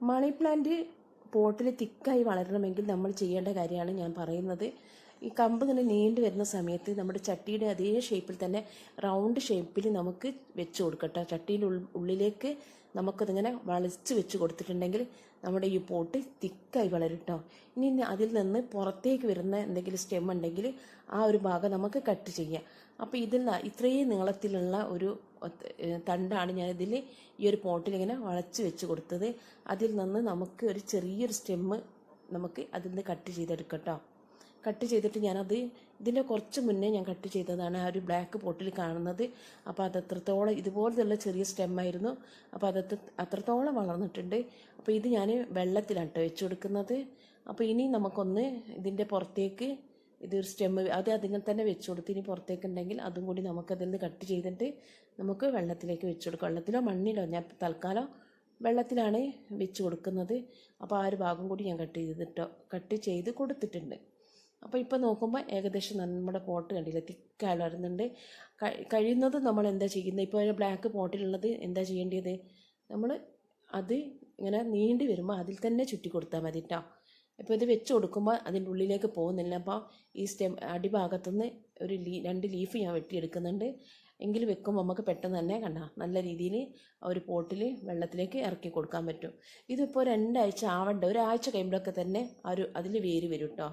Money plant പോട്ടിൽ തിക്കായി വളരണമെങ്കിൽ നമ്മൾ ചെയ്യേണ്ട കാര്യമാണ് ഞാൻ പറയുന്നത്. ഈ കമ്പ് ഇങ്ങനെ നീണ്ടു വരുന്ന സമയത്ത് നമ്മുടെ ചട്ടിയുടെ അതേ ഷേപ്പിൽ തന്നെ റൗണ്ട് ഷേപ്പിൽ നമുക്ക് വെച്ച് കൊടുക്കട്ടോ. ചട്ടിയുടെ ഉള്ളിലേക്ക് നമുക്കതിങ്ങനെ വളച്ച് വെച്ച് കൊടുത്തിട്ടുണ്ടെങ്കിൽ നമ്മുടെ ഈ പോട്ട് തിക്കായി വളരും കേട്ടോ. ഇനി അതിൽ നിന്ന് പുറത്തേക്ക് വരുന്ന എന്തെങ്കിലും സ്റ്റെം ഉണ്ടെങ്കിൽ ആ ഒരു ഭാഗം നമുക്ക് കട്ട് ചെയ്യാം. അപ്പോൾ ഇതിൽ ഇത്രയും നീളത്തിലുള്ള ഒരു തണ്ടാണ് ഞാനിതിൽ ഈ ഒരു പോട്ടിൽ ഇങ്ങനെ വളച്ച് വെച്ച് കൊടുത്തത്. അതിൽ നിന്ന് നമുക്ക് ഒരു ചെറിയൊരു സ്റ്റെമ്മ് നമുക്ക് അതിൽ നിന്ന് കട്ട് ചെയ്തെടുക്കട്ടോ. കട്ട് ചെയ്തിട്ട് ഞാനത് ഇതിൻ്റെ കുറച്ച് മുന്നേ ഞാൻ കട്ട് ചെയ്തതാണ് ആ ഒരു ബ്ലാക്ക് പോട്ടിൽ കാണുന്നത്. അപ്പോൾ അത് അത്രത്തോളം ഇതുപോലത്തുള്ള ചെറിയ സ്റ്റെമ്മായിരുന്നു. അപ്പോൾ അത്രത്തോളം വളർന്നിട്ടുണ്ട്. അപ്പോൾ ഇത് ഞാൻ വെള്ളത്തിലാണ് കേട്ടോ വെച്ച് കൊടുക്കുന്നത്. അപ്പോൾ ഇനി നമുക്കൊന്ന് ഇതിൻ്റെ പുറത്തേക്ക് ഇതൊരു സ്റ്റെമ്മ് അതിങ്ങനെ തന്നെ വെച്ച് കൊടുത്ത് ഇനി പുറത്തേക്കുണ്ടെങ്കിൽ അതും കൂടി നമുക്കതിൽ നിന്ന് കട്ട് ചെയ്തിട്ട് നമുക്ക് വെള്ളത്തിലേക്ക് വെച്ച് കൊടുക്കാം. വെള്ളത്തിലോ മണ്ണിലോ, ഞാൻ തൽക്കാലം വെള്ളത്തിലാണ് വെച്ച് കൊടുക്കുന്നത്. അപ്പോൾ ആ ഒരു ഭാഗം കൂടി ഞാൻ കട്ട് ചെയ്ത് കൊടുത്തിട്ടുണ്ട്. അപ്പോൾ ഇപ്പോൾ നോക്കുമ്പോൾ ഏകദേശം നമ്മുടെ പോട്ട് കണ്ടില്ല തിക്കായി വളരുന്നുണ്ട്. കഴിയുന്നത് നമ്മൾ എന്താ ചെയ്യുന്നത്, ഇപ്പോൾ ഒരു ബ്ലാക്ക് പോട്ടിലുള്ളത് എന്താ ചെയ്യേണ്ടത്, നമ്മൾ അത് ഇങ്ങനെ നീണ്ടി വരുമ്പോൾ അതിൽ തന്നെ ചുറ്റി കൊടുത്താൽ മതി കേട്ടോ. ഇപ്പോൾ ഇത് വെച്ച് കൊടുക്കുമ്പോൾ അതിൻ്റെ ഉള്ളിലേക്ക് പോകുന്നില്ല. അപ്പോൾ ഈ അടിഭാഗത്തുനിന്ന് ഒരു 2 ലീഫ് ഞാൻ വെട്ടിയെടുക്കുന്നുണ്ട്. എങ്കിൽ വെക്കുമ്പോൾ നമുക്ക് പെട്ടെന്ന് തന്നെ നല്ല രീതിയിൽ ആ ഒരു പോട്ടിൽ വെള്ളത്തിലേക്ക് ഇറക്കി കൊടുക്കാൻ പറ്റും. ഇതിപ്പോൾ 2 ആഴ്ച ആവണ്ട, ഒരാഴ്ച കഴിയുമ്പോഴൊക്കെ തന്നെ അതിൽ വേര് വരും കേട്ടോ.